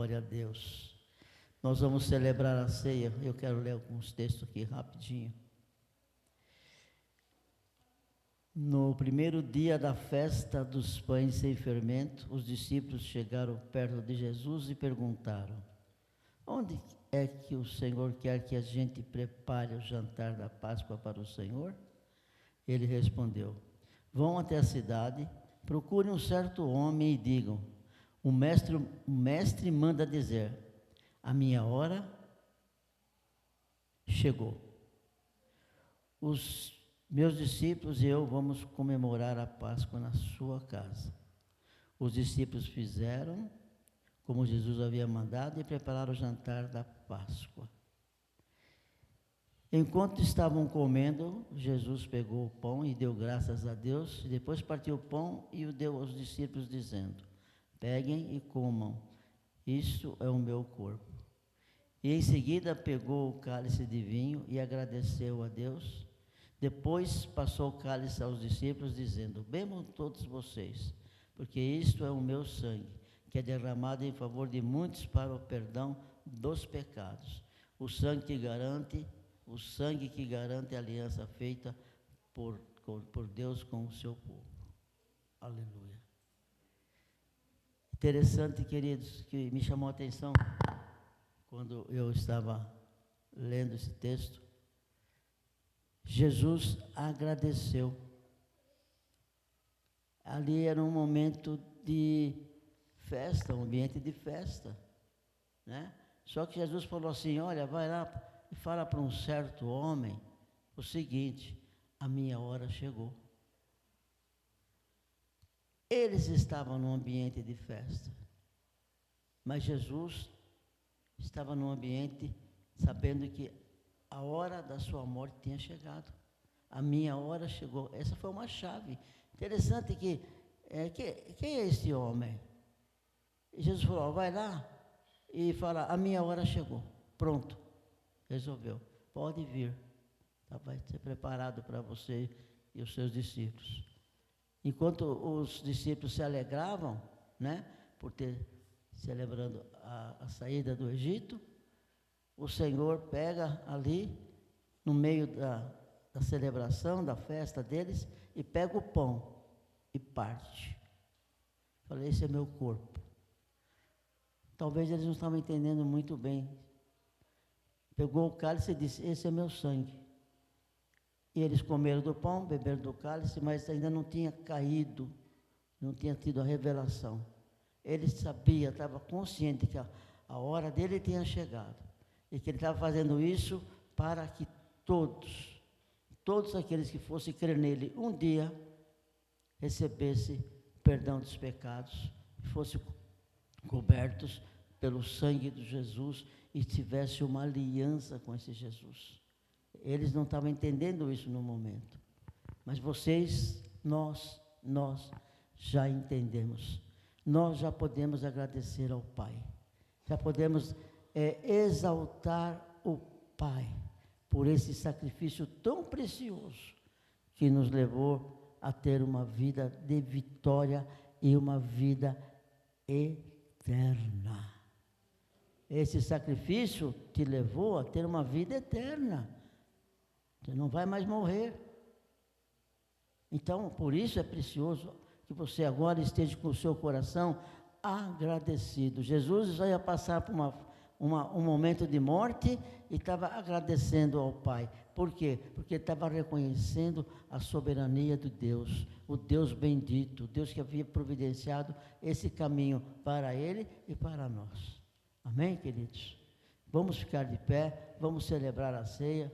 Glória a Deus. Nós vamos celebrar a ceia. Eu quero ler alguns textos aqui rapidinho. No primeiro dia da festa dos pães sem fermento, os discípulos chegaram perto de Jesus e perguntaram: onde é que o Senhor quer que a gente prepare o jantar da Páscoa para o Senhor? Ele respondeu: vão até a cidade, procurem um certo homem e digam: o mestre manda dizer, a minha hora chegou. Os meus discípulos e eu vamos comemorar a Páscoa na sua casa. Os discípulos fizeram como Jesus havia mandado e prepararam o jantar da Páscoa. Enquanto estavam comendo, Jesus pegou o pão e deu graças a Deus, e depois partiu o pão e o deu aos discípulos, dizendo: peguem e comam, isto é o meu corpo. E em seguida pegou o cálice de vinho e agradeceu a Deus. Depois passou o cálice aos discípulos, dizendo: bebam todos vocês, porque isto é o meu sangue, que é derramado em favor de muitos para o perdão dos pecados. O sangue que garante a aliança feita por Deus com o seu povo. Aleluia. Interessante, queridos, que me chamou a atenção quando eu estava lendo esse texto. Jesus agradeceu. Ali era um momento de festa, um ambiente de festa, né? Só que Jesus falou assim: olha, vai lá e fala para um certo homem o seguinte: a minha hora chegou. Eles estavam num ambiente de festa, mas Jesus estava num ambiente sabendo que a hora da sua morte tinha chegado. A minha hora chegou. Essa foi uma chave. Interessante que quem é esse homem? E Jesus falou: vai lá e fala, a minha hora chegou. Pronto, resolveu. Pode vir. Tá, vai ser preparado para você e os seus discípulos. Enquanto os discípulos se alegravam, né, por ter celebrando a saída do Egito, o Senhor pega ali, no meio da celebração, da festa deles, e pega o pão e parte. Falei: esse é meu corpo. Talvez eles não estavam entendendo muito bem. Pegou o cálice e disse: esse é meu sangue. E eles comeram do pão, beberam do cálice, mas ainda não tinha caído, não tinha tido a revelação. Ele sabia, estava consciente que a hora dele tinha chegado. E que ele estava fazendo isso para que todos aqueles que fossem crer nele, um dia recebessem perdão dos pecados, fossem cobertos pelo sangue de Jesus e tivessem uma aliança com esse Jesus. Eles não estavam entendendo isso no momento, mas vocês, nós já entendemos. Nós já podemos agradecer ao Pai, já podemos exaltar o Pai por esse sacrifício tão precioso que nos levou a ter uma vida de vitória e uma vida eterna. Esse sacrifício te levou a ter uma vida eterna. Você não vai mais morrer. Então, por isso é precioso que você agora esteja com o seu coração agradecido. Jesus já ia passar por um momento de morte e estava agradecendo ao Pai. Por quê? Porque estava reconhecendo a soberania de Deus, o Deus bendito, o Deus que havia providenciado esse caminho para ele e para nós. Amém, queridos? Vamos ficar de pé, vamos celebrar a ceia.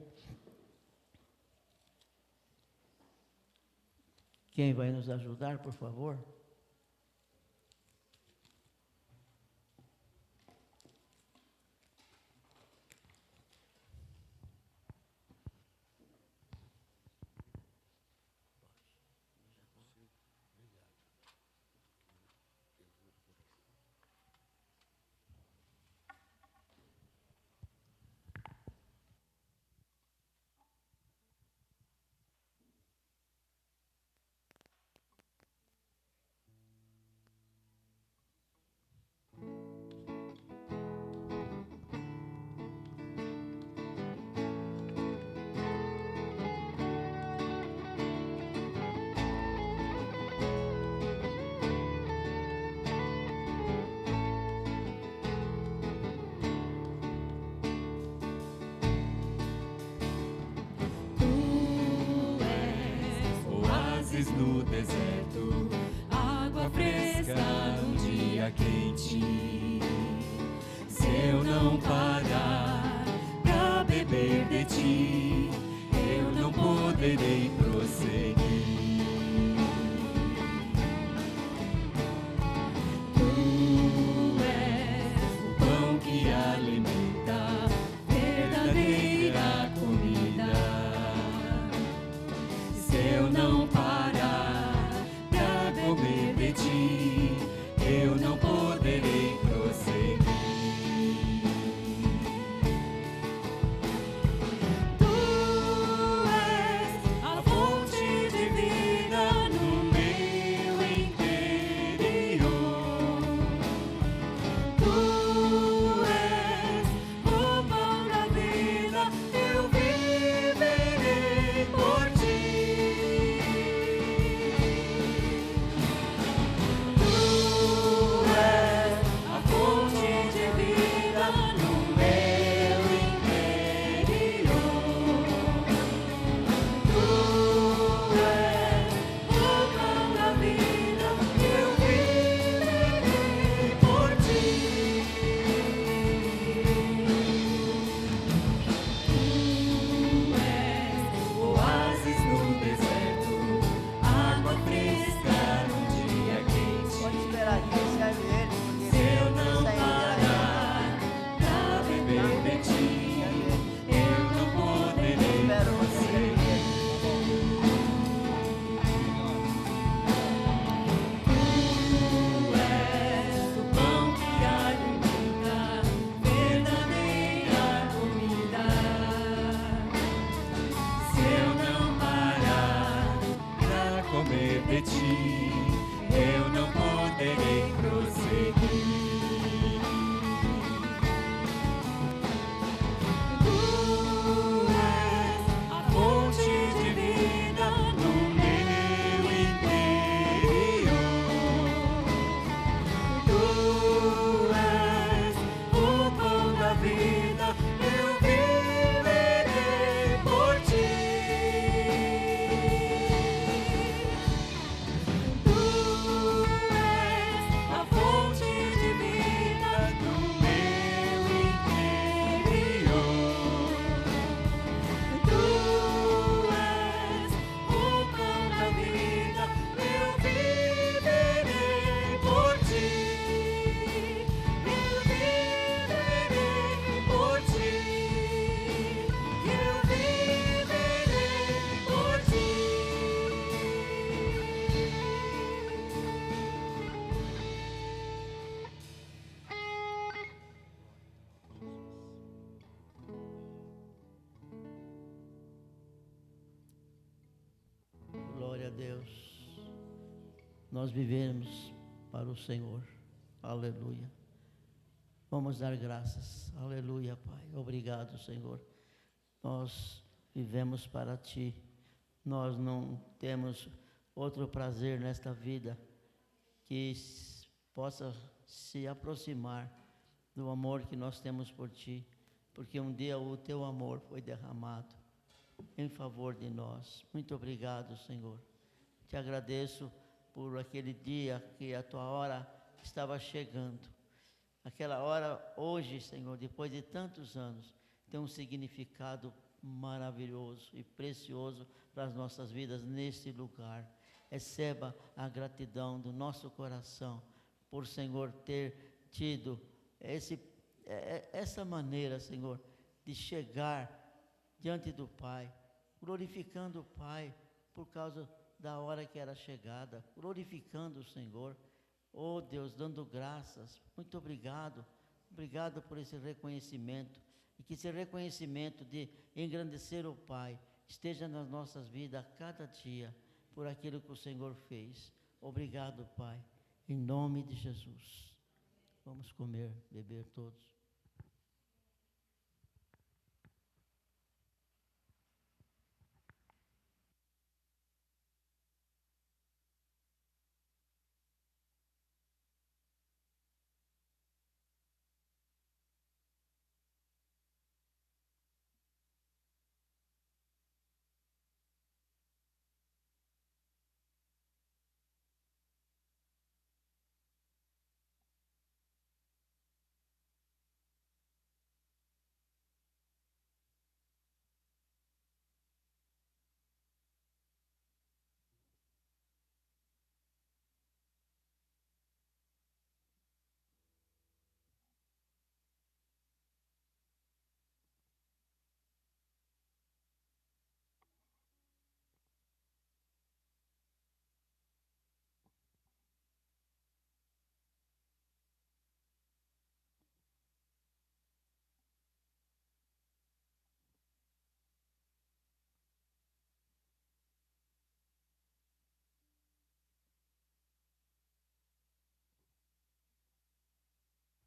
Quem vai nos ajudar, por favor? deserto, água fresca num dia quente. Se eu não parar pra beber de ti, eu não poderei prosseguir. Tu és o pão que alimenta, verdadeira comida. Se eu não parar pra comer de ti, eu não poderei prosseguir. Tu és a fonte de vida no meu interior. Tu és o pão da vida, eu viverei por ti. Tu és a fonte de vida no meu interior. Tu és o pão da vida, eu viverei por ti. Tu és oásis no deserto, água fresca num dia quente. Pode esperar aqui, serve ele, porque Se eu ele não vai sair parar pra beber de ti, eu não poderei Espero você prosseguir. Tu és o pão que alimenta, verdadeira comida. Se eu não parar pra comer de ti, eu não poderei prosseguir. Tu és a fonte de vida no meu interior. Tu és o pão da vida, eu viverei por ti. Tu és a fonte de vida no meu interior. Tu és o pão da vida, eu viverei por ti. Eu viverei por ti. Eu viverei por ti. Glória a Deus. Nós vivemos para o Senhor. Aleluia. Vamos dar graças. Aleluia, Pai. Obrigado, Senhor. Nós vivemos para Ti. Nós não temos outro prazer nesta vida que possa se aproximar do amor que nós temos por Ti, porque um dia o Teu amor foi derramado em favor de nós. Muito obrigado, Senhor. Te agradeço por aquele dia que a Tua hora estava chegando. Aquela hora hoje, Senhor, depois de tantos anos, tem um significado maravilhoso e precioso para as nossas vidas neste lugar. Receba a gratidão do nosso coração por, Senhor, ter tido essa maneira, Senhor, de chegar diante do Pai, glorificando o Pai por causa da hora que era chegada, glorificando o Senhor. Oh Deus, dando graças. Muito obrigado. Obrigado por esse reconhecimento. E que esse reconhecimento de engrandecer o Pai esteja nas nossas vidas a cada dia, por aquilo que o Senhor fez. Obrigado, Pai. Em nome de Jesus. Vamos comer, beber todos.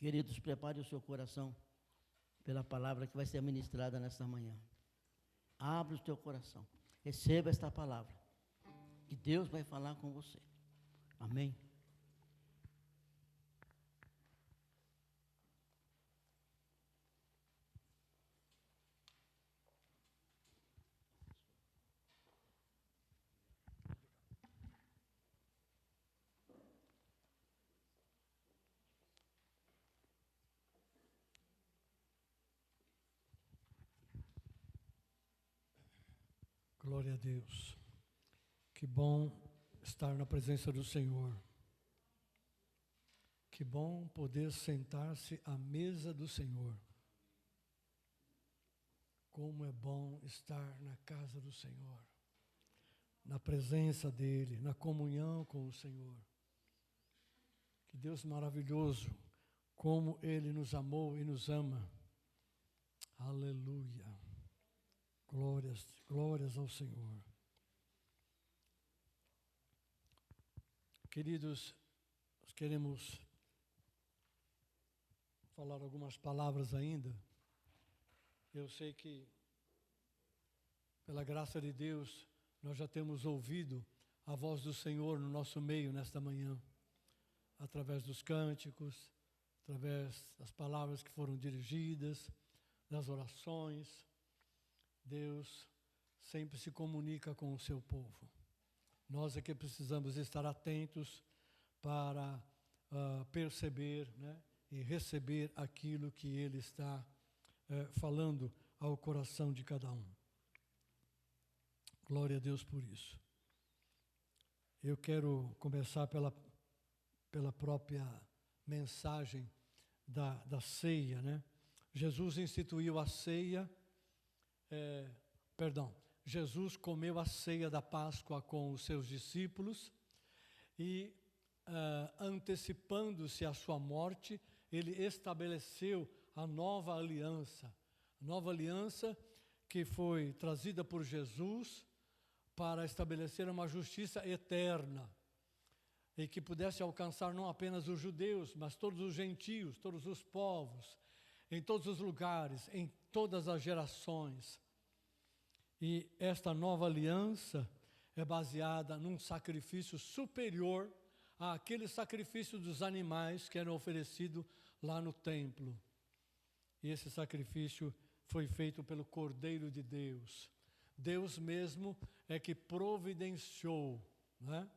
Queridos, prepare o seu coração pela palavra que vai ser ministrada nesta manhã. Abra o teu coração. Receba esta palavra. Que Deus vai falar com você. Amém? Glória a Deus. Que bom estar na presença do Senhor. Que bom poder sentar-se à mesa do Senhor. Como é bom estar na casa do Senhor, na presença dEle, na comunhão com o Senhor. Que Deus maravilhoso, como Ele nos amou e nos ama. Aleluia. Glórias, glórias ao Senhor. Queridos, nós queremos falar algumas palavras ainda. Eu sei que, pela graça de Deus, nós já temos ouvido a voz do Senhor no nosso meio nesta manhã, através dos cânticos, através das palavras que foram dirigidas, das orações. Deus sempre se comunica com o seu povo. Nós é que precisamos estar atentos para perceber, né, e receber aquilo que Ele está falando ao coração de cada um. Glória a Deus por isso. Eu quero começar pela própria mensagem da ceia, né? Jesus instituiu a ceia. Jesus comeu a ceia da Páscoa com os seus discípulos e, antecipando-se à sua morte, ele estabeleceu a nova aliança que foi trazida por Jesus para estabelecer uma justiça eterna e que pudesse alcançar não apenas os judeus, mas todos os gentios, todos os povos, em todos os lugares, em todas as gerações. E esta nova aliança é baseada num sacrifício superior àquele sacrifício dos animais que eram oferecidos lá no templo. E esse sacrifício foi feito pelo Cordeiro de Deus. Deus mesmo é que providenciou, né,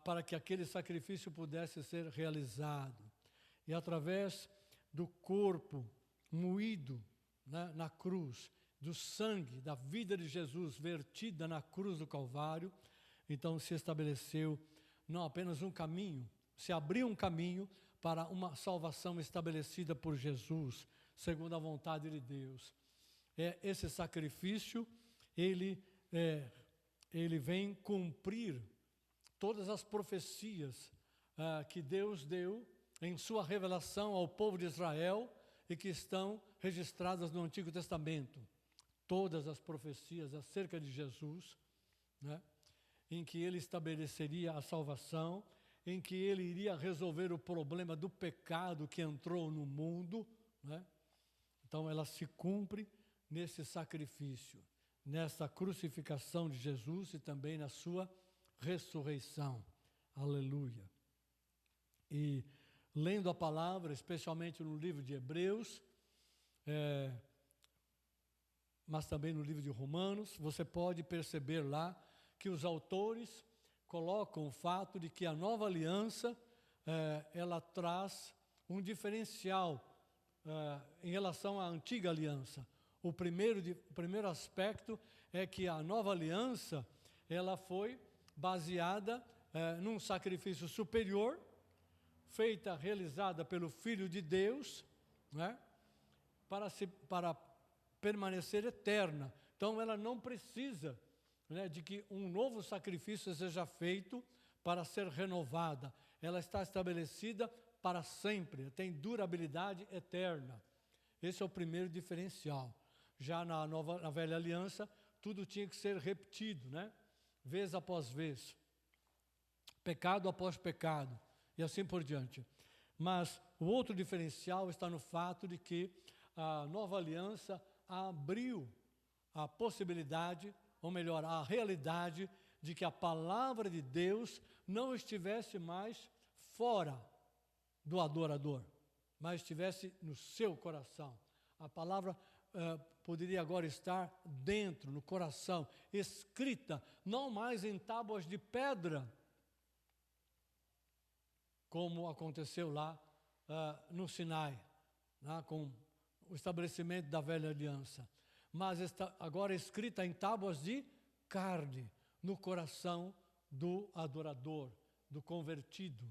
para que aquele sacrifício pudesse ser realizado. E através do corpo moído, né, na cruz, do sangue, da vida de Jesus vertida na cruz do Calvário, então se estabeleceu não apenas um caminho, se abriu um caminho para uma salvação estabelecida por Jesus, segundo a vontade de Deus. Esse sacrifício, ele vem cumprir todas as profecias que Deus deu em sua revelação ao povo de Israel e que estão registradas no Antigo Testamento. Todas as profecias acerca de Jesus, né, em que ele estabeleceria a salvação, em que ele iria resolver o problema do pecado que entrou no mundo, né? Então ela se cumpre nesse sacrifício, nessa crucificação de Jesus e também na sua ressurreição. Aleluia. E lendo a palavra, especialmente no livro de Hebreus, mas também no livro de Romanos, você pode perceber lá que os autores colocam o fato de que a nova aliança, ela traz um diferencial em relação à antiga aliança. O primeiro aspecto é que a nova aliança, ela foi baseada num sacrifício superior, realizada pelo Filho de Deus, né, para permanecer eterna. Então ela não precisa, né, de que um novo sacrifício seja feito para ser renovada. Ela está estabelecida para sempre, tem durabilidade eterna. Esse é o primeiro diferencial. Já na velha aliança, tudo tinha que ser repetido, né? Vez após vez, pecado após pecado, e assim por diante. Mas O outro diferencial está no fato de que a nova aliança abriu a possibilidade, ou melhor, a realidade de que a palavra de Deus não estivesse mais fora do adorador, mas estivesse no seu coração. A palavra poderia agora estar dentro, no coração, escrita, não mais em tábuas de pedra, como aconteceu lá no Sinai, com o estabelecimento da velha aliança, mas está agora escrita em tábuas de carne, no coração do adorador, do convertido.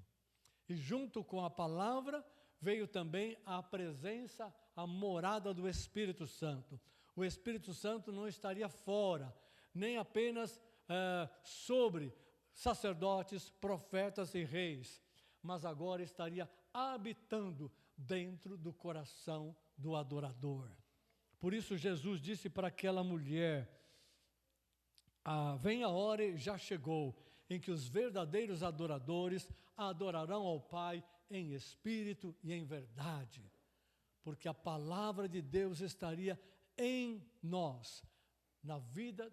E junto com a palavra veio também a presença, a morada do Espírito Santo. O Espírito Santo não estaria fora, nem apenas sobre sacerdotes, profetas e reis, mas agora estaria habitando dentro do coração do adorador. Por isso Jesus disse para aquela mulher: vem a hora e já chegou, em que os verdadeiros adoradores adorarão ao Pai em espírito e em verdade, porque a palavra de Deus estaria em nós, na vida,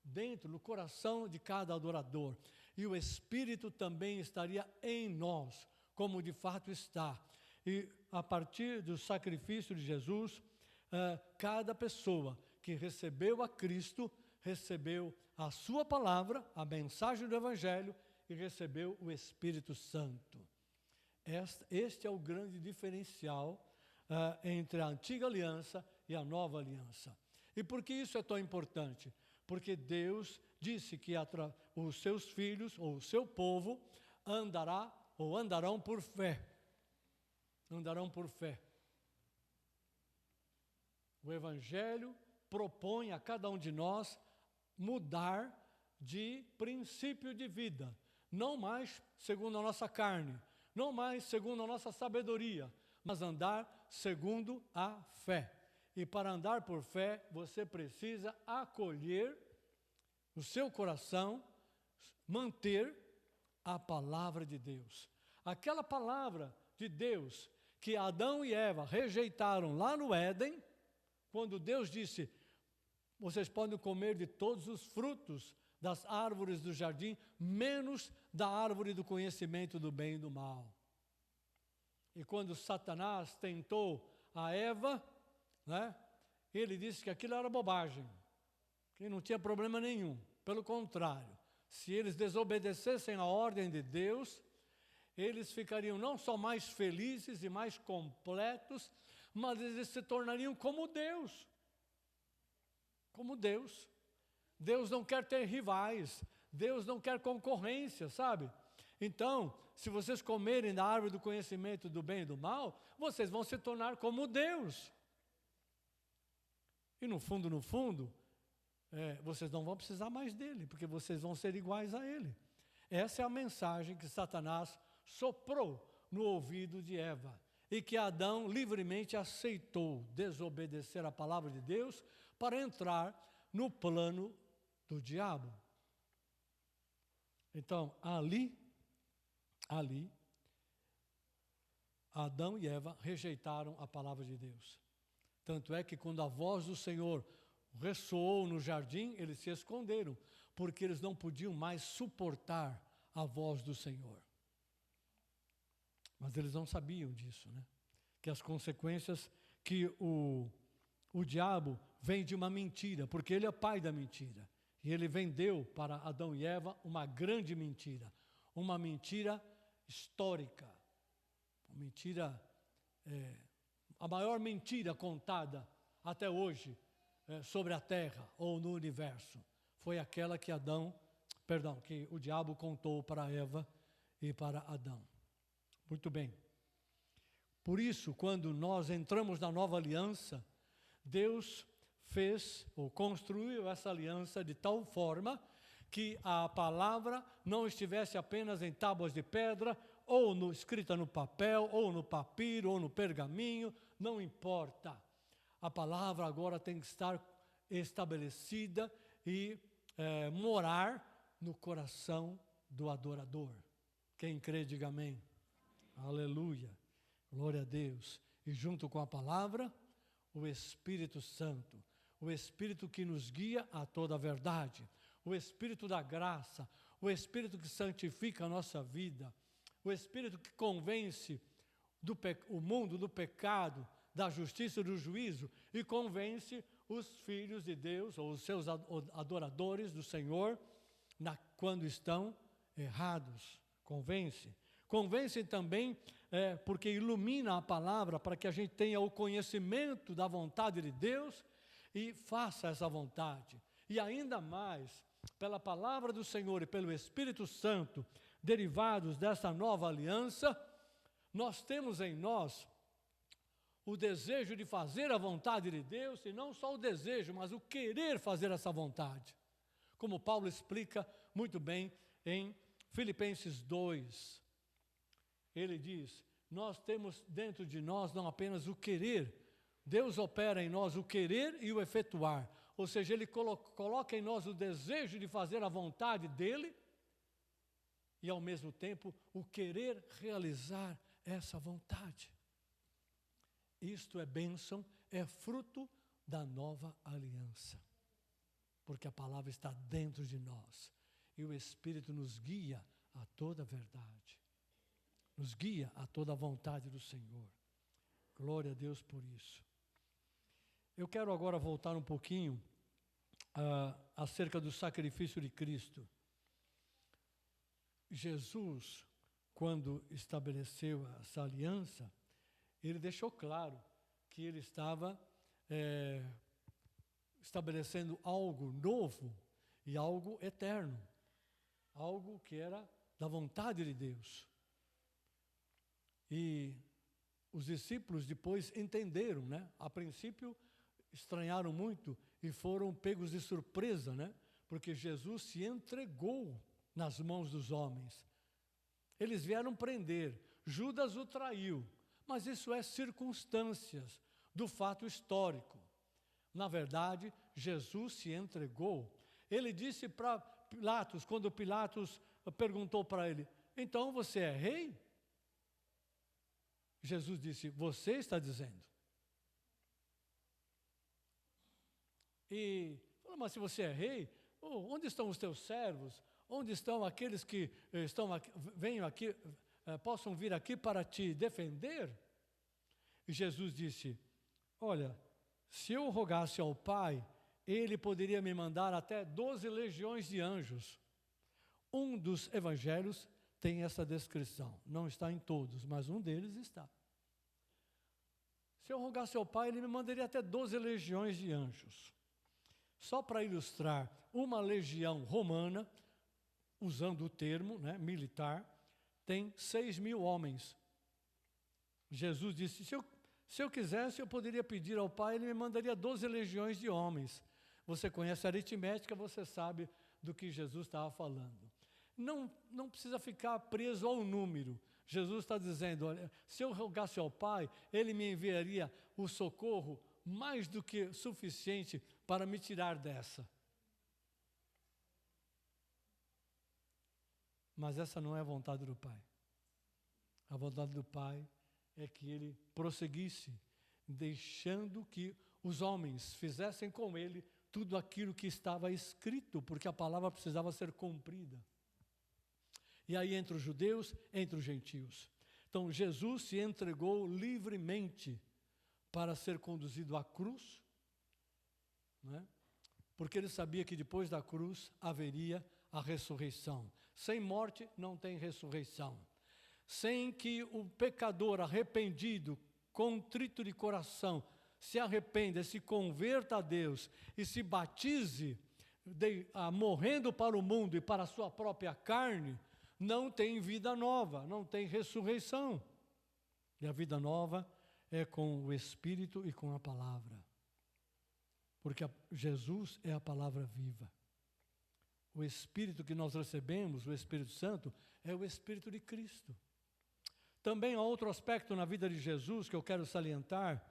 dentro, no coração de cada adorador, e o Espírito também estaria em nós, como de fato está. E a partir do sacrifício de Jesus, cada pessoa que recebeu a Cristo, recebeu a sua palavra, a mensagem do Evangelho, e recebeu o Espírito Santo. Este é o grande diferencial entre a antiga aliança e a nova aliança. E por que isso é tão importante? Porque Deus disse que os seus filhos, ou o seu povo, andarão por fé. Andarão por fé. O Evangelho propõe a cada um de nós mudar de princípio de vida, não mais segundo a nossa carne, não mais segundo a nossa sabedoria, mas andar segundo a fé. E para andar por fé, você precisa acolher no seu coração, manter a palavra de Deus. Aquela palavra de Deus que Adão e Eva rejeitaram lá no Éden, quando Deus disse: vocês podem comer de todos os frutos das árvores do jardim, menos da árvore do conhecimento do bem e do mal. E quando Satanás tentou a Eva, ele disse que aquilo era bobagem, que não tinha problema nenhum. Pelo contrário, se eles desobedecessem a ordem de Deus, eles ficariam não só mais felizes e mais completos, mas eles se tornariam como Deus. Como Deus. Deus não quer ter rivais, Deus não quer concorrência, sabe? Então, se vocês comerem da árvore do conhecimento do bem e do mal, vocês vão se tornar como Deus. E no fundo, vocês não vão precisar mais dele, porque vocês vão ser iguais a ele. Essa é a mensagem que Satanás soprou no ouvido de Eva, e que Adão livremente aceitou desobedecer a palavra de Deus para entrar no plano do diabo. Então, ali, Adão e Eva rejeitaram a palavra de Deus. Tanto é que quando a voz do Senhor ressoou no jardim, eles se esconderam, porque eles não podiam mais suportar a voz do Senhor. Mas eles não sabiam disso, que as consequências, que o diabo vem de uma mentira, porque ele é pai da mentira. E ele vendeu para Adão e Eva uma grande mentira, uma mentira histórica, uma mentira, a maior mentira contada até hoje sobre a terra ou no universo. Foi aquela que que o diabo contou para Eva e para Adão. Muito bem. Por isso, quando nós entramos na nova aliança, Deus fez ou construiu essa aliança de tal forma que a palavra não estivesse apenas em tábuas de pedra, ou escrita no papel, ou no papiro, ou no pergaminho, não importa. A palavra agora tem que estar estabelecida e morar no coração do adorador. Quem crê, diga amém. Aleluia. Glória a Deus. E junto com a palavra, o Espírito Santo. O Espírito que nos guia a toda a verdade. O Espírito da graça. O Espírito que santifica a nossa vida. O Espírito que convence o mundo do pecado, da justiça e do juízo, e convence os filhos de Deus, ou os seus adoradores do Senhor, quando estão errados. Convence. Convence também porque ilumina a palavra para que a gente tenha o conhecimento da vontade de Deus e faça essa vontade. E ainda mais, pela palavra do Senhor e pelo Espírito Santo, derivados dessa nova aliança, nós temos em nós o desejo de fazer a vontade de Deus, e não só o desejo, mas o querer fazer essa vontade. Como Paulo explica muito bem em Filipenses 2. Ele diz, nós temos dentro de nós não apenas o querer, Deus opera em nós o querer e o efetuar. Ou seja, Ele coloca em nós o desejo de fazer a vontade dEle e, ao mesmo tempo, o querer realizar essa vontade. Isto é bênção, é fruto da nova aliança. Porque a palavra está dentro de nós. E o Espírito nos guia a toda a verdade. Nos guia a toda a vontade do Senhor. Glória a Deus por isso. Eu quero agora voltar um pouquinho acerca do sacrifício de Cristo. Jesus, quando estabeleceu essa aliança, Ele deixou claro que Ele estava estabelecendo algo novo e algo eterno. Algo que era da vontade de Deus. E os discípulos depois entenderam, né? A princípio estranharam muito e foram pegos de surpresa, né? Porque Jesus se entregou nas mãos dos homens. Eles vieram prender, Judas o traiu, mas isso é circunstâncias do fato histórico. Na verdade, Jesus se entregou. Ele disse para Pilatos, quando Pilatos perguntou para ele, então você é rei? Jesus disse, você está dizendo. E falou, mas se você é rei, onde estão os teus servos? Onde estão aqueles que estão aqui, venham aqui, possam vir aqui para te defender? E Jesus disse, olha, se eu rogasse ao Pai, Ele poderia me mandar até 12 legiões de anjos. Um dos evangelhos tem essa descrição. Não está em todos, mas um deles está. Se eu rogasse ao Pai, Ele me mandaria até 12 legiões de anjos. Só para ilustrar, uma legião romana, usando o termo, né, militar, tem 6.000 homens. Jesus disse, se eu quisesse, eu poderia pedir ao Pai, Ele me mandaria 12 legiões de homens. Você conhece a aritmética, você sabe do que Jesus estava falando. Não precisa ficar preso ao número. Jesus está dizendo, olha, se eu rogasse ao Pai, Ele me enviaria o socorro mais do que suficiente para me tirar dessa. Mas essa não é a vontade do Pai. A vontade do Pai é que Ele prosseguisse, deixando que os homens fizessem com Ele tudo aquilo que estava escrito, porque a palavra precisava ser cumprida. E aí entre os judeus, entre os gentios. Então Jesus se entregou livremente para ser conduzido à cruz, né? Porque Ele sabia que depois da cruz haveria a ressurreição. Sem morte não tem ressurreição. Sem que o pecador arrependido, contrito de coração, se arrependa, se converta a Deus e se batize, morrendo para o mundo e para a sua própria carne, não tem vida nova, não tem ressurreição. E a vida nova é com o Espírito e com a palavra. Porque Jesus é a palavra viva. O Espírito que nós recebemos, o Espírito Santo, é o Espírito de Cristo. Também há outro aspecto na vida de Jesus que eu quero salientar,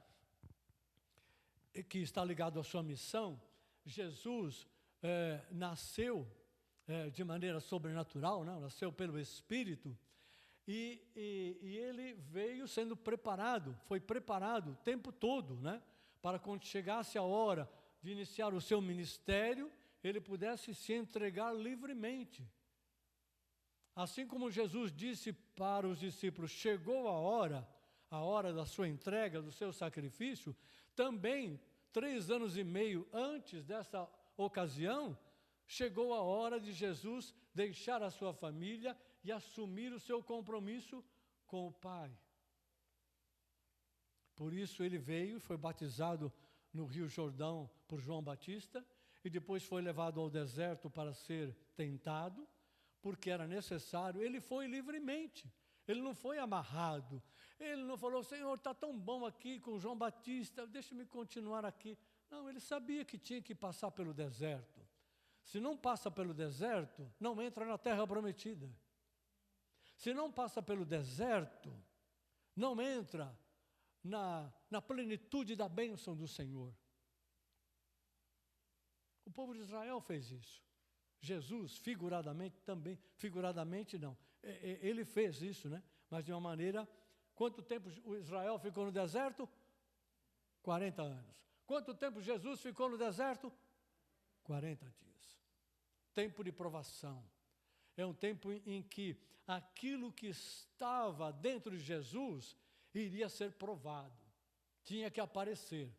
que está ligado à sua missão. Jesus nasceu de maneira sobrenatural, não? Nasceu pelo Espírito, E ele veio sendo preparado, foi preparado o tempo todo, né? Para quando chegasse a hora de iniciar o seu ministério, ele pudesse se entregar livremente. Assim como Jesus disse para os discípulos, chegou a hora da sua entrega, do seu sacrifício, também, 3 anos e meio antes dessa ocasião, chegou a hora de Jesus deixar a sua família e assumir o seu compromisso com o Pai. Por isso ele veio e foi batizado no Rio Jordão por João Batista e depois foi levado ao deserto para ser tentado, porque era necessário. Ele foi livremente, ele não foi amarrado, ele não falou, Senhor, está tão bom aqui com João Batista, deixa-me continuar aqui. Não, ele sabia que tinha que passar pelo deserto. Se não passa pelo deserto, não entra na terra prometida. Se não passa pelo deserto, não entra na plenitude da bênção do Senhor. O povo de Israel fez isso. Jesus, figuradamente também, figuradamente não, ele fez isso, né? Mas de uma maneira, quanto tempo o Israel ficou no deserto? 40 anos. Quanto tempo Jesus ficou no deserto? 40 dias. Tempo de provação. É um tempo em que aquilo que estava dentro de Jesus iria ser provado. Tinha que aparecer,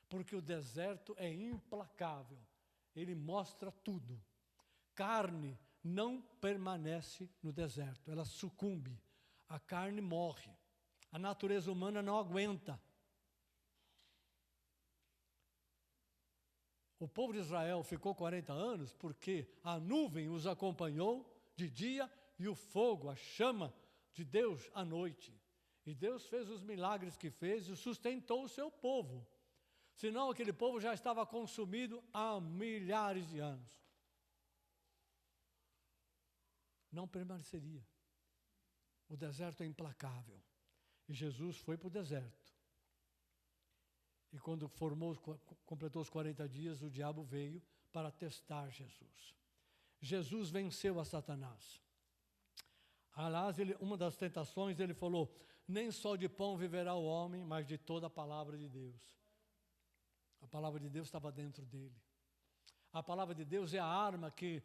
porque o deserto é implacável. Ele mostra tudo. Carne não permanece no deserto, ela sucumbe. A carne morre. A natureza humana não aguenta. O povo de Israel ficou 40 anos porque a nuvem os acompanhou de dia e o fogo, a chama de Deus à noite. E Deus fez os milagres que fez e sustentou o seu povo. Senão aquele povo já estava consumido há milhares de anos. Não permaneceria. O deserto é implacável. E Jesus foi para o deserto. E quando completou os 40 dias, o diabo veio para testar Jesus. Jesus venceu a Satanás. Aliás, uma das tentações, ele falou, nem só de pão viverá o homem, mas de toda a palavra de Deus. A palavra de Deus estava dentro dele. A palavra de Deus é a arma que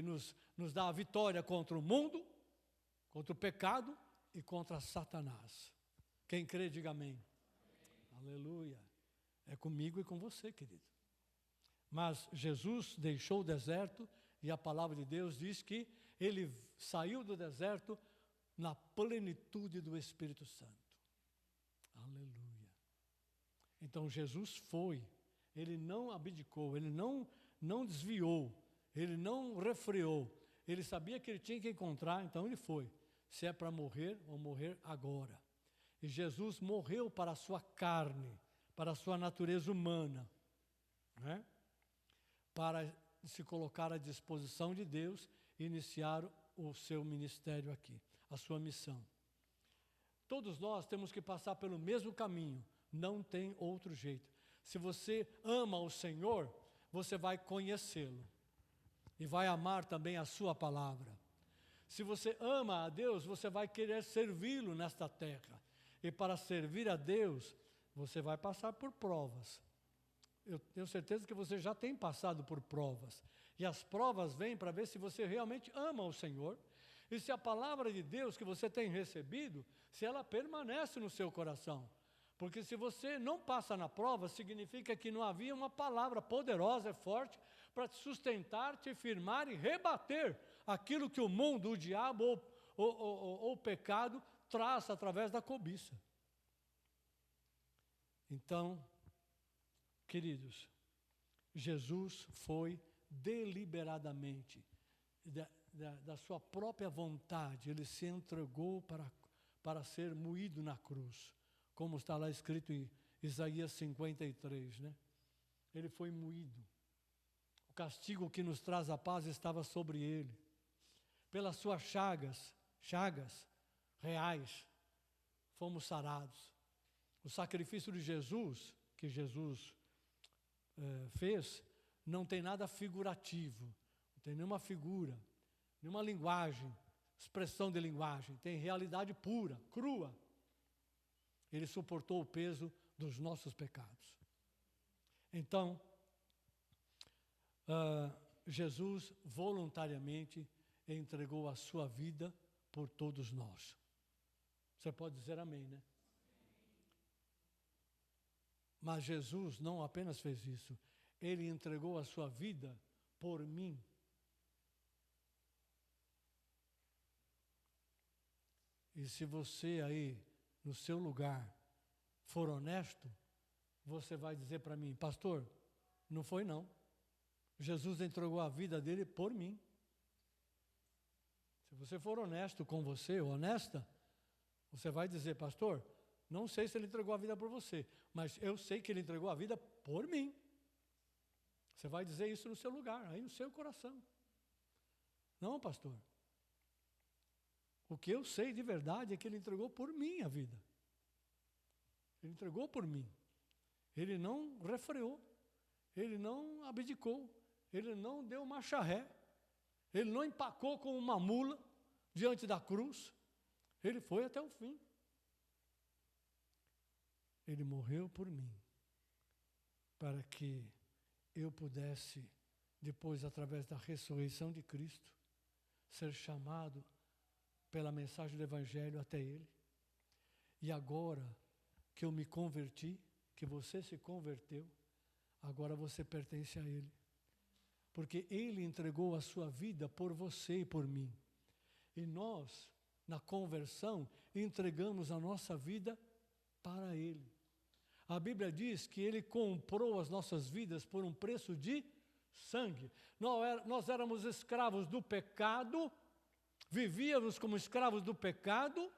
nos dá a vitória contra o mundo, contra o pecado e contra Satanás. Quem crê, diga amém. Aleluia. É comigo e com você, querido. Mas Jesus deixou o deserto e a palavra de Deus diz que ele saiu do deserto na plenitude do Espírito Santo. Aleluia. Então Jesus foi, ele não abdicou, ele não desviou, ele não refreou. Ele sabia que ele tinha que encontrar, então ele foi. Se é para morrer, vou morrer agora. E Jesus morreu para a sua carne, para a sua natureza humana, né? Para se colocar à disposição de Deus e iniciar o seu ministério aqui, a sua missão. Todos nós temos que passar pelo mesmo caminho, não tem outro jeito. Se você ama o Senhor, você vai conhecê-lo e vai amar também a sua palavra. Se você ama a Deus, você vai querer servi-lo nesta terra. E para servir a Deus, você vai passar por provas. Eu tenho certeza que você já tem passado por provas. E as provas vêm para ver se você realmente ama o Senhor. E se a palavra de Deus que você tem recebido, se ela permanece no seu coração. Porque se você não passa na prova, significa que não havia uma palavra poderosa e forte para te sustentar, te firmar e rebater aquilo que o mundo, o diabo ou o pecado traz através da cobiça. Então, queridos, Jesus foi deliberadamente, da sua própria vontade, ele se entregou para ser moído na cruz, como está lá escrito em Isaías 53, né? Ele foi moído. O castigo que nos traz a paz estava sobre ele. Pelas suas chagas reais, fomos sarados. O sacrifício de Jesus, que Jesus fez, não tem nada figurativo, não tem nenhuma figura, nenhuma linguagem expressão de linguagem, tem realidade pura, crua. Ele suportou o peso dos nossos pecados. Então, Jesus voluntariamente entregou a sua vida por todos nós. Você pode dizer amém, né? Mas Jesus não apenas fez isso, Ele entregou a sua vida por mim. E se você aí, no seu lugar, for honesto, você vai dizer para mim, pastor, não foi não. Jesus entregou a vida dele por mim. Se você for honesto com você, ou honesta, você vai dizer, pastor, não sei se ele entregou a vida por você, mas eu sei que ele entregou a vida por mim. Você vai dizer isso no seu lugar, aí no seu coração. Não, pastor. O que eu sei de verdade é que ele entregou por mim a vida. Ele entregou por mim. Ele não refreou. Ele não abdicou. Ele não deu marcha ré. Ele não empacou como uma mula diante da cruz. Ele foi até o fim. Ele morreu por mim, para que eu pudesse, depois, através da ressurreição de Cristo, ser chamado pela mensagem do Evangelho até Ele. E agora que eu me converti, que você se converteu, agora você pertence a Ele. Porque Ele entregou a sua vida por você e por mim. E nós, na conversão, entregamos a nossa vida para Ele. A Bíblia diz que Ele comprou as nossas vidas por um preço de sangue. Nós éramos escravos do pecado, vivíamos como escravos do pecado,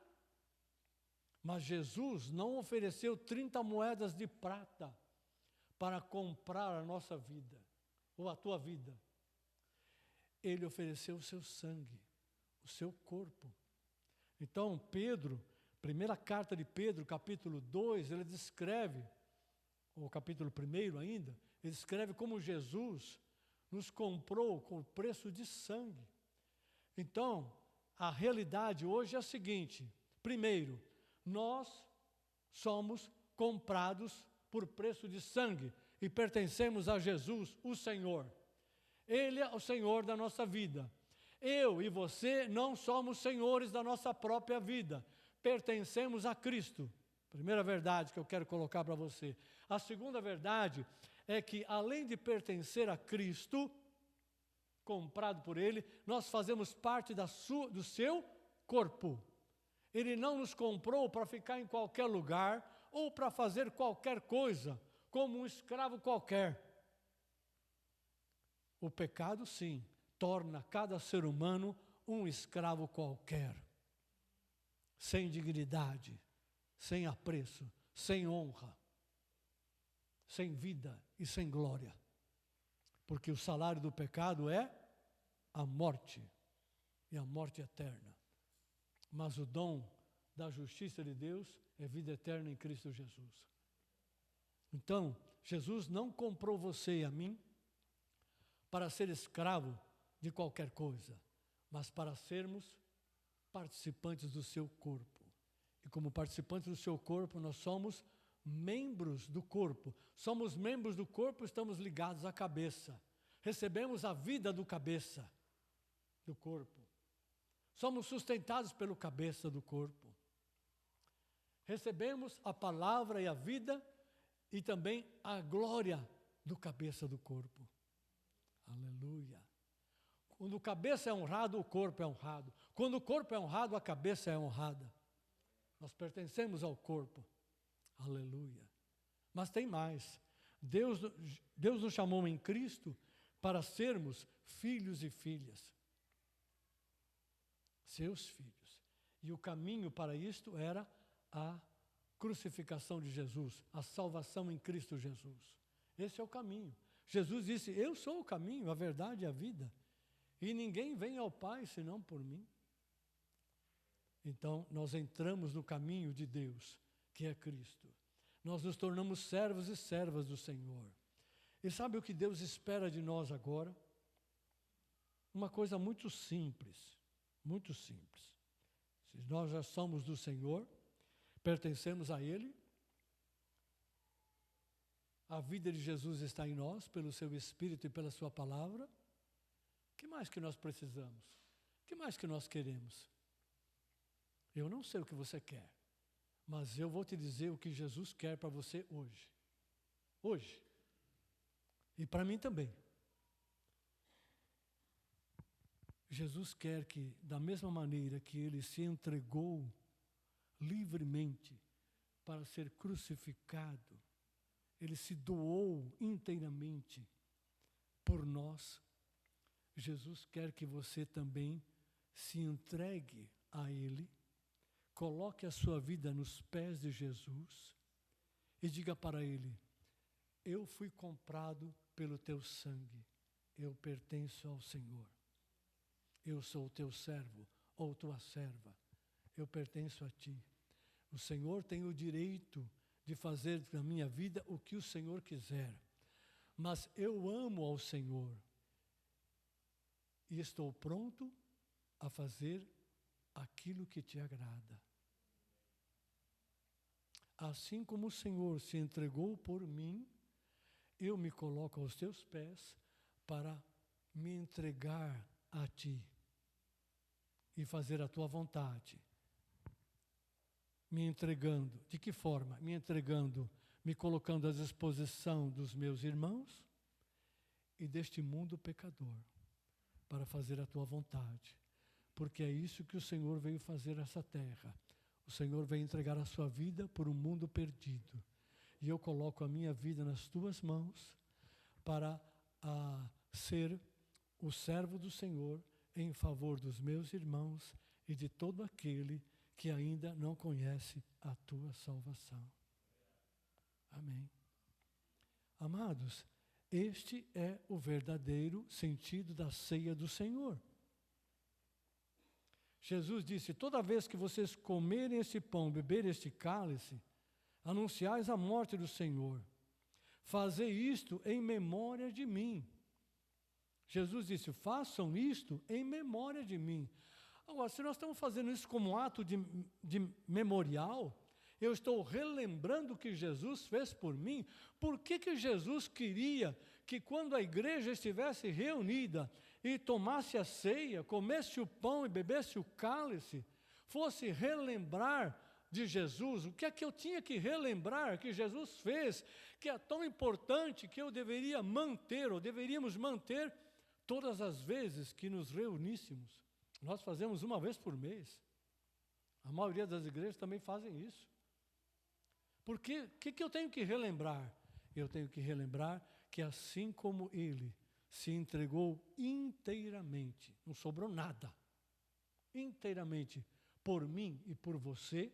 mas Jesus não ofereceu 30 moedas de prata para comprar a nossa vida, ou a tua vida. Ele ofereceu o seu sangue, o seu corpo. Então, Pedro, primeira carta de Pedro, capítulo 2, ele descreve, ou capítulo 1 ainda, ele descreve como Jesus nos comprou com o preço de sangue. Então, a realidade hoje é a seguinte: primeiro, nós somos comprados por preço de sangue e pertencemos a Jesus, o Senhor. Ele é o Senhor da nossa vida. Eu e você não somos senhores da nossa própria vida. Pertencemos a Cristo. Primeira verdade que eu quero colocar para você. A segunda verdade é que, além de pertencer a Cristo, comprado por Ele, nós fazemos parte do seu corpo. Ele não nos comprou para ficar em qualquer lugar ou para fazer qualquer coisa, como um escravo qualquer. O pecado, sim, torna cada ser humano um escravo qualquer. Sem dignidade, sem apreço, sem honra, sem vida e sem glória. Porque o salário do pecado é a morte, e a morte eterna. Mas o dom da justiça de Deus é vida eterna em Cristo Jesus. Então, Jesus não comprou você e a mim para ser escravo de qualquer coisa, mas para sermos participantes do seu corpo. E como participantes do seu corpo, nós somos membros do corpo. Somos membros do corpo, estamos ligados à cabeça. Recebemos a vida do cabeça, do corpo. Somos sustentados pelo cabeça do corpo. Recebemos a palavra e a vida e também a glória do cabeça do corpo. Aleluia. Quando o cabeça é honrado, o corpo é honrado. Quando o corpo é honrado, a cabeça é honrada. Nós pertencemos ao corpo. Aleluia. Mas tem mais. Deus nos chamou em Cristo para sermos filhos e filhas. Seus filhos. E o caminho para isto era a crucificação de Jesus, a salvação em Cristo Jesus. Esse é o caminho. Jesus disse, eu sou o caminho, a verdade e a vida. E ninguém vem ao Pai senão por mim. Então, nós entramos no caminho de Deus, que é Cristo. Nós nos tornamos servos e servas do Senhor. E sabe o que Deus espera de nós agora? Uma coisa muito simples. Muito simples. Se nós já somos do Senhor, pertencemos a Ele, a vida de Jesus está em nós, pelo seu Espírito e pela sua palavra, o que mais que nós precisamos? O que mais que nós queremos? Eu não sei o que você quer, mas eu vou te dizer o que Jesus quer para você hoje. Hoje. E para mim também. Jesus quer que, da mesma maneira que Ele se entregou livremente para ser crucificado, Ele se doou inteiramente por nós. Jesus quer que você também se entregue a Ele, coloque a sua vida nos pés de Jesus e diga para Ele: eu fui comprado pelo teu sangue, eu pertenço ao Senhor. Eu sou o teu servo ou tua serva, eu pertenço a ti. O Senhor tem o direito de fazer na minha vida o que o Senhor quiser, mas eu amo ao Senhor e estou pronto a fazer aquilo que te agrada. Assim como o Senhor se entregou por mim, eu me coloco aos teus pés para me entregar a ti e fazer a tua vontade. Me entregando, de que forma? Me entregando, me colocando à disposição dos meus irmãos e deste mundo pecador, para fazer a tua vontade. Porque é isso que o Senhor veio fazer nessa terra. O Senhor veio entregar a sua vida por um mundo perdido. E eu coloco a minha vida nas tuas mãos para ser o servo do Senhor em favor dos meus irmãos e de todo aquele que ainda não conhece a tua salvação. Amém. Amados, este é o verdadeiro sentido da ceia do Senhor. Jesus disse: toda vez que vocês comerem este pão, beberem este cálice, anunciais a morte do Senhor. Fazei isto em memória de mim. Jesus disse: façam isto em memória de mim. Agora, se nós estamos fazendo isso como um ato de memorial, eu estou relembrando o que Jesus fez por mim. Por que Jesus queria que quando a igreja estivesse reunida e tomasse a ceia, comesse o pão e bebesse o cálice, fosse relembrar de Jesus? O que é que eu tinha que relembrar que Jesus fez, que é tão importante, que eu deveria manter, ou deveríamos manter todas as vezes que nos reuníssemos? Nós fazemos uma vez por mês. A maioria das igrejas também fazem isso. Porque o que eu tenho que relembrar? Eu tenho que relembrar que assim como Ele se entregou inteiramente, não sobrou nada, inteiramente por mim e por você,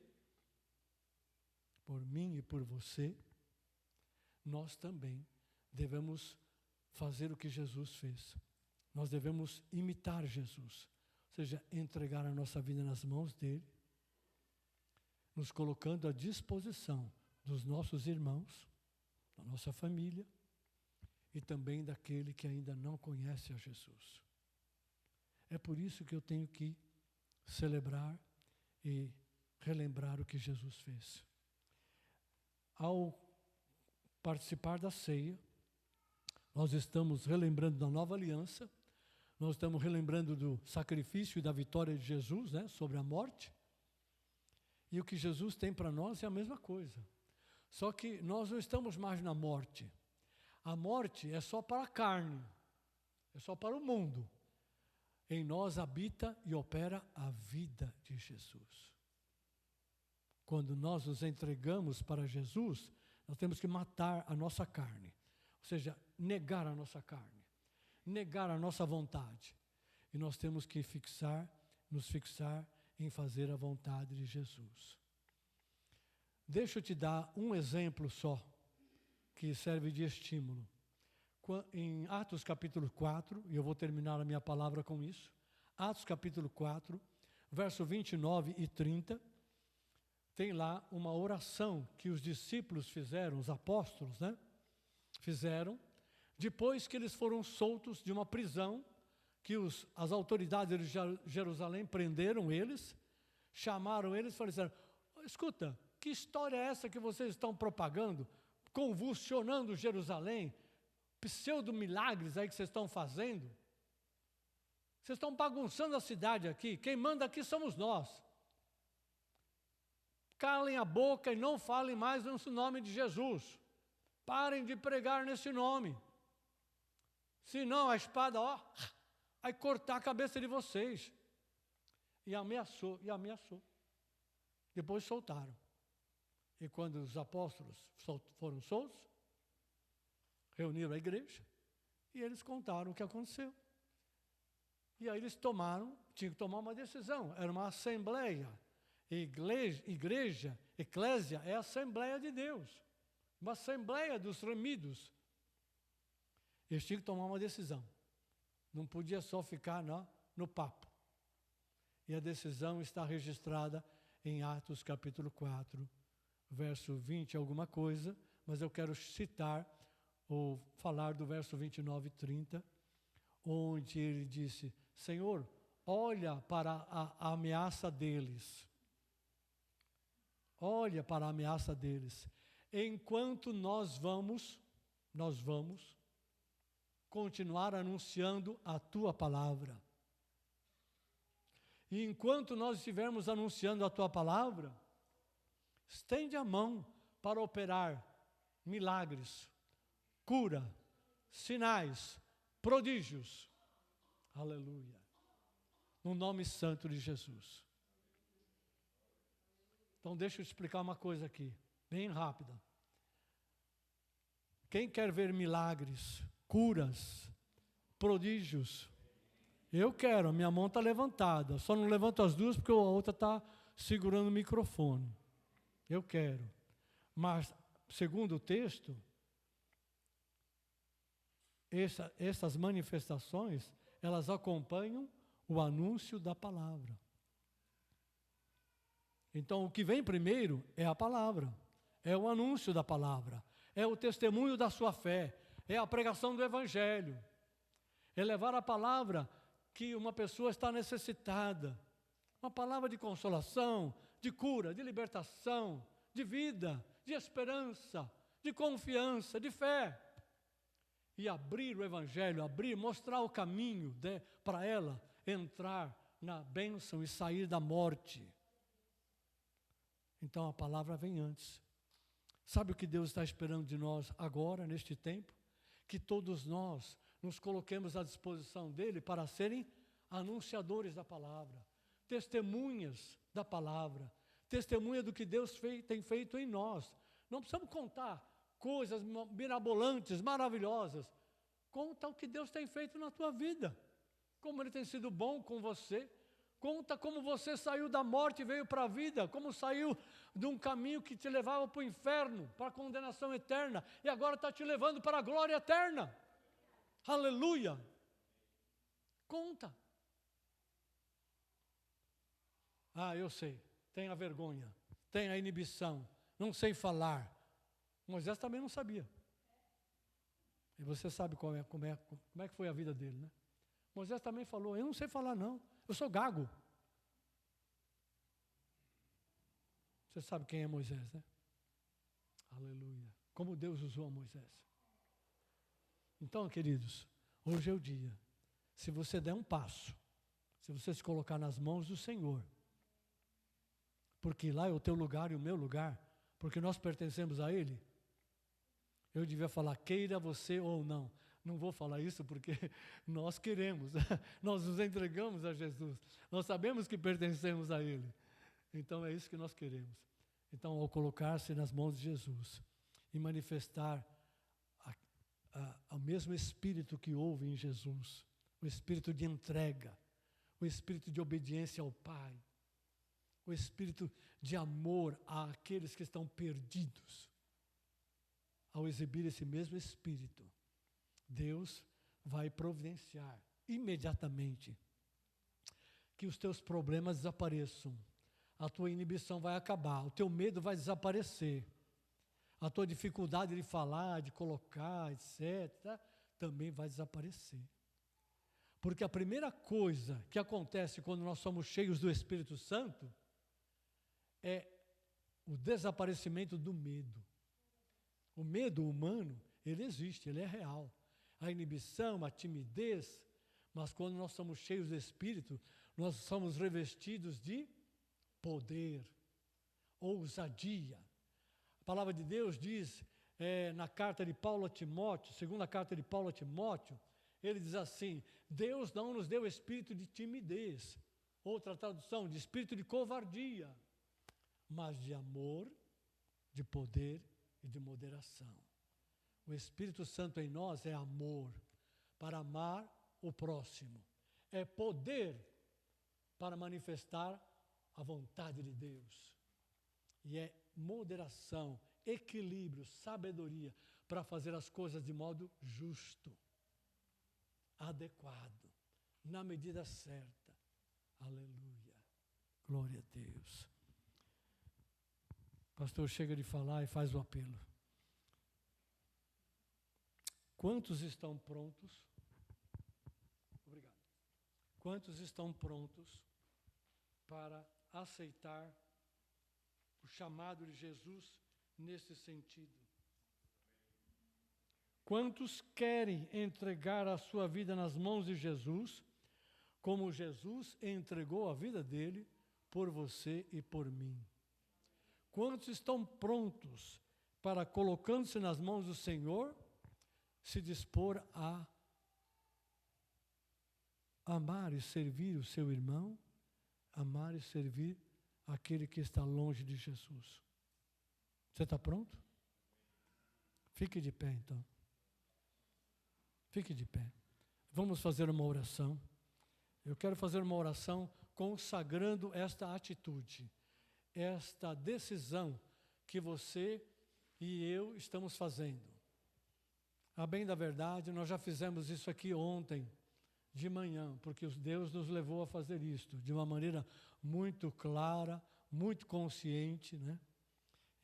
nós também devemos fazer o que Jesus fez. Nós devemos imitar Jesus, ou seja, entregar a nossa vida nas mãos dele, nos colocando à disposição dos nossos irmãos, da nossa família e também daquele que ainda não conhece a Jesus. É por isso que eu tenho que celebrar e relembrar o que Jesus fez. Ao participar da ceia, nós estamos relembrando da nova aliança, nós estamos relembrando do sacrifício e da vitória de Jesus, né, sobre a morte. E o que Jesus tem para nós é a mesma coisa. Só que nós não estamos mais na morte. A morte é só para a carne, é só para o mundo. Em nós habita e opera a vida de Jesus. Quando nós nos entregamos para Jesus, nós temos que matar a nossa carne. Ou seja, negar a nossa carne, negar a nossa vontade. E nós temos que nos fixar em fazer a vontade de Jesus. Deixa eu te dar um exemplo só, que serve de estímulo. Em Atos capítulo 4, e eu vou terminar a minha palavra com isso, Atos capítulo 4, verso 29 e 30, tem lá uma oração que os discípulos fizeram, os apóstolos, né? Fizeram, depois que eles foram soltos de uma prisão que as autoridades de Jerusalém prenderam eles, chamaram eles e falaram: escuta, que história é essa que vocês estão propagando, convulsionando Jerusalém, pseudo-milagres aí que vocês estão fazendo? Vocês estão bagunçando a cidade aqui, quem manda aqui somos nós. Calem a boca e não falem mais no nome de Jesus. Parem de pregar nesse nome. Senão a espada, vai cortar a cabeça de vocês. E ameaçou. Depois soltaram. E quando os apóstolos foram soltos, reuniram a igreja e eles contaram o que aconteceu. E aí eles tinham que tomar uma decisão. Era uma assembleia. Igreja, eclésia, é a Assembleia de Deus. Uma assembleia dos remidos. Eles tinham que tomar uma decisão. Não podia só ficar no papo. E a decisão está registrada em Atos capítulo 4, verso 20, alguma coisa, mas eu quero citar ou falar do verso 29 e 30, onde ele disse: Senhor, olha para a ameaça deles. Olha para a ameaça deles. Enquanto nós vamos continuar anunciando a tua palavra. E enquanto nós estivermos anunciando a tua palavra, estende a mão para operar milagres, cura, sinais, prodígios. Aleluia. No nome santo de Jesus. Então deixa eu explicar uma coisa aqui, bem rápida. Quem quer ver milagres, curas, prodígios? Eu quero, a minha mão está levantada. Só não levanto as duas porque a outra está segurando o microfone. Eu quero. Mas, segundo o texto, essas manifestações, elas acompanham o anúncio da palavra. Então, o que vem primeiro é a palavra, é o anúncio da palavra, é o testemunho da sua fé, é a pregação do Evangelho, é levar a palavra que uma pessoa está necessitada, uma palavra de consolação, de cura, de libertação, de vida, de esperança, de confiança, de fé. E abrir o Evangelho, mostrar o caminho para ela entrar na bênção e sair da morte. Então a palavra vem antes. Sabe o que Deus está esperando de nós agora, neste tempo? Que todos nós nos coloquemos à disposição dEle para serem anunciadores da palavra, testemunhas da palavra, testemunha do que Deus tem feito em nós. Não precisamos contar coisas mirabolantes, maravilhosas. Conta o que Deus tem feito na tua vida, como Ele tem sido bom com você. Conta como você saiu da morte e veio para a vida, como saiu de um caminho que te levava para o inferno, para a condenação eterna, e agora está te levando para a glória eterna. Aleluia! Conta. Eu sei, tem a vergonha, tem a inibição, não sei falar. Moisés também não sabia. E você sabe como é que foi a vida dele, né? Moisés também falou: eu não sei falar não, eu sou gago. Você sabe quem é Moisés, né? Aleluia. Como Deus usou a Moisés. Então, queridos, hoje é o dia. Se você der um passo, se você se colocar nas mãos do Senhor, porque lá é o teu lugar e o meu lugar, porque nós pertencemos a Ele, eu devia falar, queira você ou não. Não vou falar isso porque nós queremos, nós nos entregamos a Jesus, nós sabemos que pertencemos a Ele, então é isso que nós queremos. Então, ao colocar-se nas mãos de Jesus e manifestar o mesmo Espírito que houve em Jesus, o Espírito de entrega, o Espírito de obediência ao Pai, o Espírito de amor àqueles que estão perdidos, ao exibir esse mesmo Espírito, Deus vai providenciar imediatamente que os teus problemas desapareçam, a tua inibição vai acabar, o teu medo vai desaparecer, a tua dificuldade de falar, de colocar, etc., também vai desaparecer. Porque a primeira coisa que acontece quando nós somos cheios do Espírito Santo é o desaparecimento do medo. O medo humano, ele existe, ele é real. A inibição, a timidez, mas quando nós somos cheios do Espírito, nós somos revestidos de poder, ousadia. A palavra de Deus diz, na carta de Paulo a Timóteo, segunda carta de Paulo a Timóteo, ele diz assim, Deus não nos deu espírito de timidez, outra tradução, de espírito de covardia, mas de amor, de poder e de moderação. O Espírito Santo em nós é amor, para amar o próximo. É poder para manifestar a vontade de Deus. E é moderação, equilíbrio, sabedoria, para fazer as coisas de modo justo, adequado, na medida certa. Aleluia. Glória a Deus. Pastor, chega de falar e faz o apelo. Quantos estão prontos? Obrigado. Quantos estão prontos para aceitar o chamado de Jesus nesse sentido? Quantos querem entregar a sua vida nas mãos de Jesus, como Jesus entregou a vida dele por você e por mim? Quantos estão prontos para, colocando-se nas mãos do Senhor, se dispor a amar e servir o seu irmão, amar e servir aquele que está longe de Jesus? Você está pronto? Fique de pé, então. Fique de pé. Vamos fazer uma oração. Eu quero fazer uma oração consagrando esta atitude, esta decisão que você e eu estamos fazendo. A bem da verdade, nós já fizemos isso aqui ontem, de manhã, porque Deus nos levou a fazer isto, de uma maneira muito clara, muito consciente, né?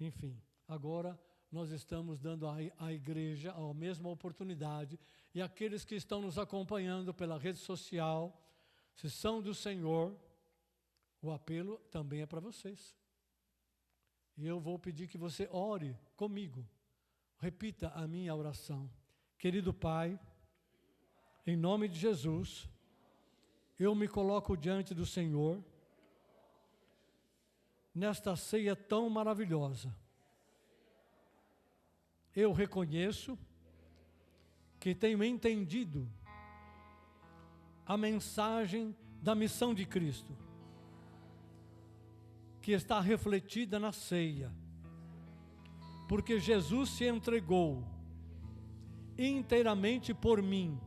Enfim, agora nós estamos dando à igreja a mesma oportunidade, e aqueles que estão nos acompanhando pela rede social, se são do Senhor, o apelo também é para vocês. E eu vou pedir que você ore comigo. Repita a minha oração. Querido Pai, em nome de Jesus, eu me coloco diante do Senhor, nesta ceia tão maravilhosa. Eu reconheço que tenho entendido a mensagem da missão de Cristo, que está refletida na ceia, porque Jesus se entregou inteiramente por mim.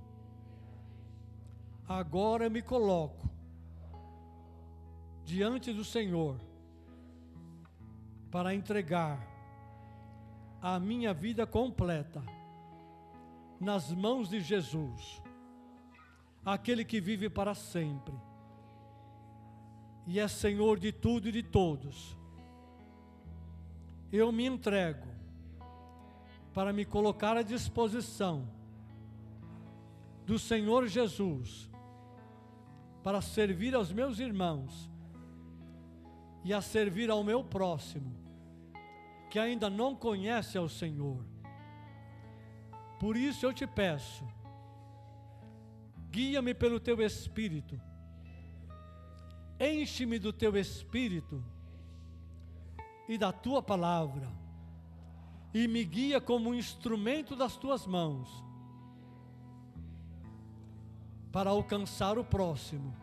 Agora me coloco diante do Senhor para entregar a minha vida completa nas mãos de Jesus, aquele que vive para sempre e é Senhor de tudo e de todos. Eu me entrego para me colocar à disposição do Senhor Jesus, para servir aos meus irmãos e a servir ao meu próximo, que ainda não conhece ao Senhor. Por isso eu te peço, guia-me pelo teu Espírito, enche-me do teu Espírito e da tua palavra, e me guia como um instrumento das tuas mãos, para alcançar o próximo,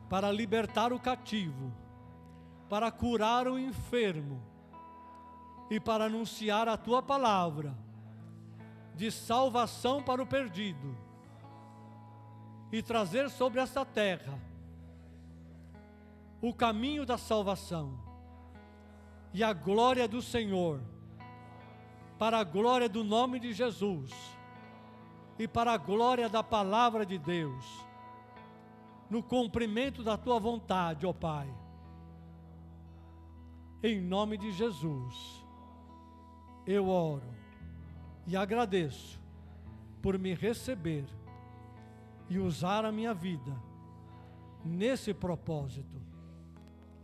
para libertar o cativo, para curar o enfermo e para anunciar a tua palavra de salvação para o perdido e trazer sobre esta terra o caminho da salvação e a glória do Senhor, para a glória do nome de Jesus e para a glória da palavra de Deus, no cumprimento da tua vontade, ó Pai. Em nome de Jesus, eu oro e agradeço por me receber e usar a minha vida nesse propósito.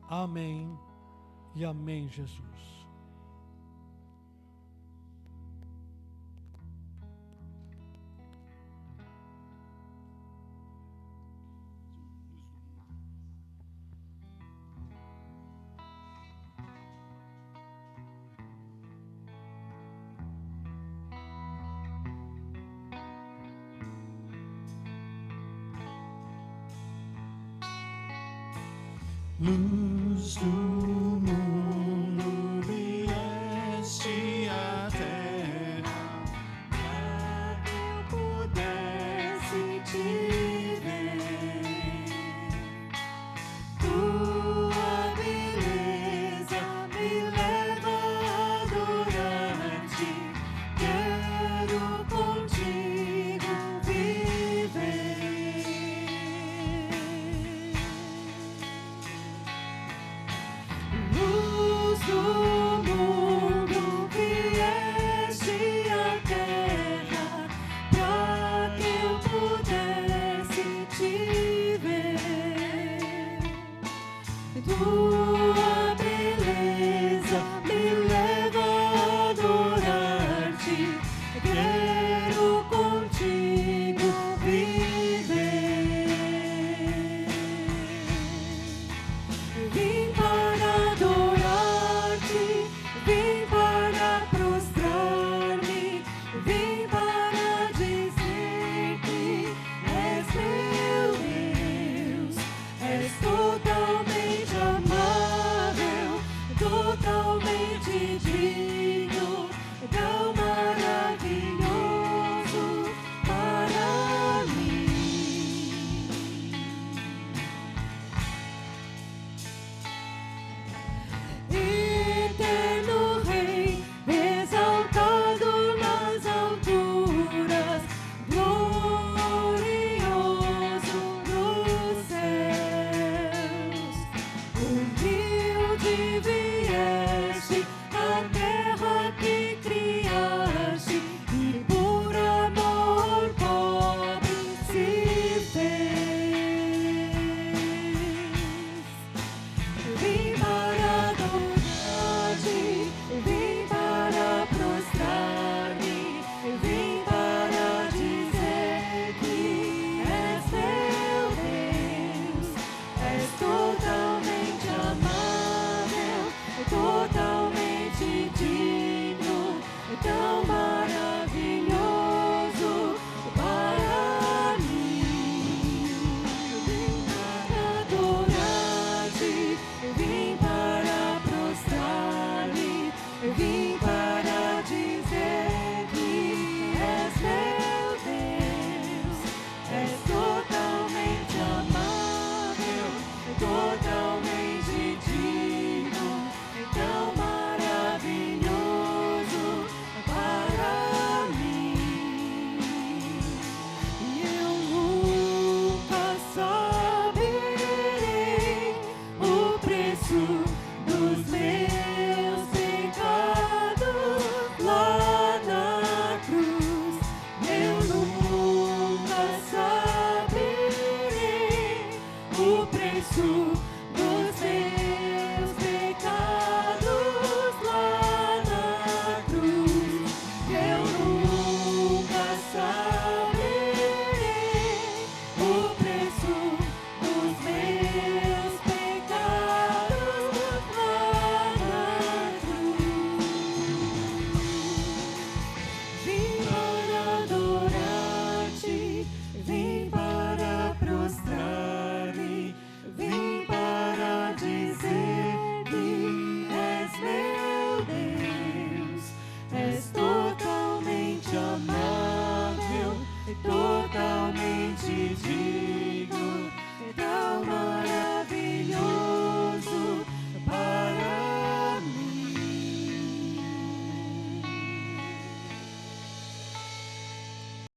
Amém e amém, Jesus. Luz do mundo, vieste à terra, para que eu pudesse te ver. Tua beleza me leva a adorar-te, quero contigo viver. Luz do mundo, vieste à terra, para que eu pudesse te ver. Tua beleza me leva a adorar-te,